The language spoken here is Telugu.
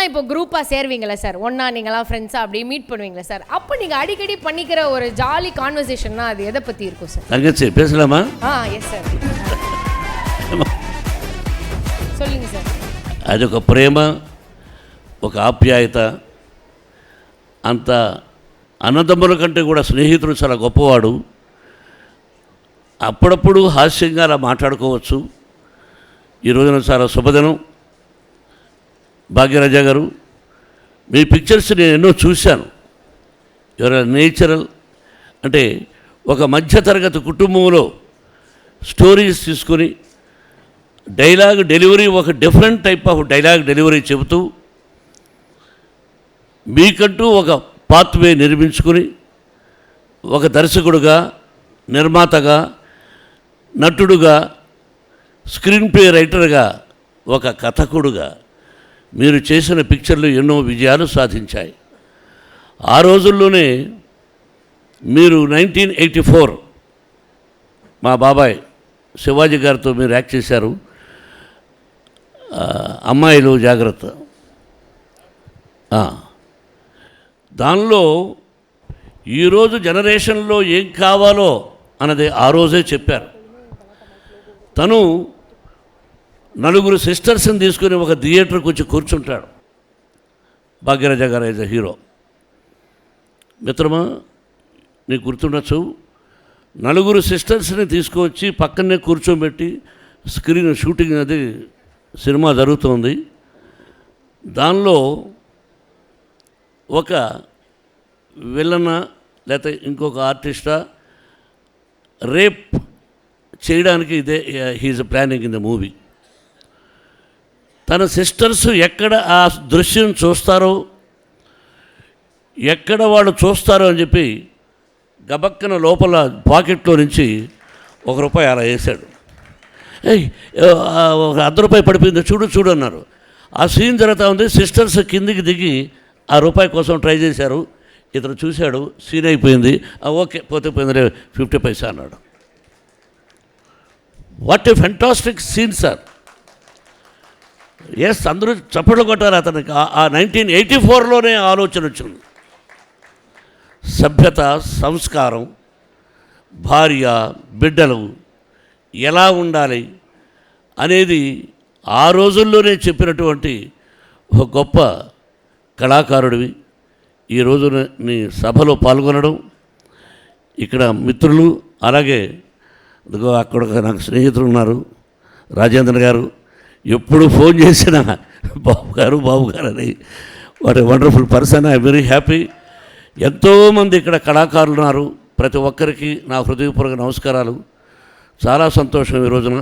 இப்போ குரூப்பாக சேருவீங்களா சார், ஒன்றா நீங்களாம் ஃப்ரெண்ட்ஸாக அப்படி மீட் பண்ணுவீங்களா சார்? அப்போ நீங்கள் அடிக்கடி பண்ணிக்கிற ஒரு ஜாலி கான்வர்சேஷன்னா அது எதை பற்றி இருக்கும் சார்? தங்கச்சி பேசலாமா? எஸ் సార్, சொல்லுங்கள் సార్. అదొక ప్రేమ, ఒక ఆప్యాయత. అంత అన్నదమ్ముల కంటే కూడా స్నేహితుడు చాలా గొప్పవాడు. అప్పుడప్పుడు హాస్యంగా అలా మాట్లాడుకోవచ్చు. ఈ రోజున చాలా శుభదినం. భాగ్యరాజ గారు, మీ పిక్చర్స్ నేను ఎన్నో చూశాను. ఎవరైనా నేచురల్ అంటే ఒక మధ్యతరగతి కుటుంబంలో స్టోరీస్ తీసుకొని డైలాగ్ డెలివరీ ఒక different type of dialogue delivery చెబుతూ మీకంటూ ఒక పాత్వే నిర్మించుకుని ఒక దర్శకుడుగా, నిర్మాతగా, నటుడుగా, స్క్రీన్ ప్లే రైటర్గా, ఒక కథకుడుగా మీరు చేసిన పిక్చర్లు ఎన్నో విజయాలు సాధించాయి. ఆ రోజుల్లోనే మీరు 1984 మా బాబాయ్ శివాజీ గారితో మీరు యాక్ట్ చేశారు. అమ్మాయిలు జాగ్రత్త. దానిలో ఈరోజు జనరేషన్లో ఏం కావాలో అన్నది ఆ రోజే చెప్పారు. తను నలుగురు సిస్టర్స్ని తీసుకుని ఒక థియేటర్కి వచ్చి కూర్చుంటాడు. భాగ్యరాజ గారు యాజ్ ఎ హీరో. మిత్రమా, నీకు గుర్తుండొచ్చు, నలుగురు సిస్టర్స్ని తీసుకువచ్చి పక్కనే కూర్చోబెట్టి స్క్రీన్ షూటింగ్ అది సినిమా జరుగుతుంది. దానిలో ఒక విలన లేకపోతే ఇంకొక ఆర్టిస్టా రేప్ చేయడానికి ఇదే he's planning in the movie. తన సిస్టర్స్ ఎక్కడ ఆ దృశ్యం చూస్తారో, ఎక్కడ వాళ్ళు చూస్తారో అని చెప్పి గబక్కన లోపల పాకెట్లో నుంచి ₹1 అలా వేశాడు. ఒక ₹100 పడిపోయింది, చూడు చూడు అన్నారు. ఆ సీన్ జరుగుతూ ఉంది. సిస్టర్స్ కిందికి దిగి ఆ ₹1 కోసం ట్రై చేశారు. ఇతను చూశాడు, సీన్ అయిపోయింది. ఓకే, పోతే పోయింది, 50 పైసా అన్నాడు. What a fantastic scene sir. Yes, అందరూ చప్పట్లు కొట్టారు అతనికి. ఆ 1984లోనే ఆలోచన వచ్చింది. సభ్యత, సంస్కారం, భార్య, బిడ్డలు ఎలా ఉండాలి అనేది ఆ రోజుల్లోనే చెప్పినటువంటి ఒక గొప్ప కళాకారుడివి. ఈ రోజున నీ సభలో పాల్గొనడం, ఇక్కడ మిత్రులు, అలాగే అక్కడ నాకు స్నేహితులు ఉన్నారు, రాజేంద్ర గారు. ఎప్పుడు ఫోన్ చేసినా బాబు గారు అని. What a wonderful person. I very happy. ఎంతోమంది ఇక్కడ కళాకారులు ఉన్నారు. ప్రతి ఒక్కరికి నా హృదయపూర్వక నమస్కారాలు. చాలా సంతోషం ఈ రోజున.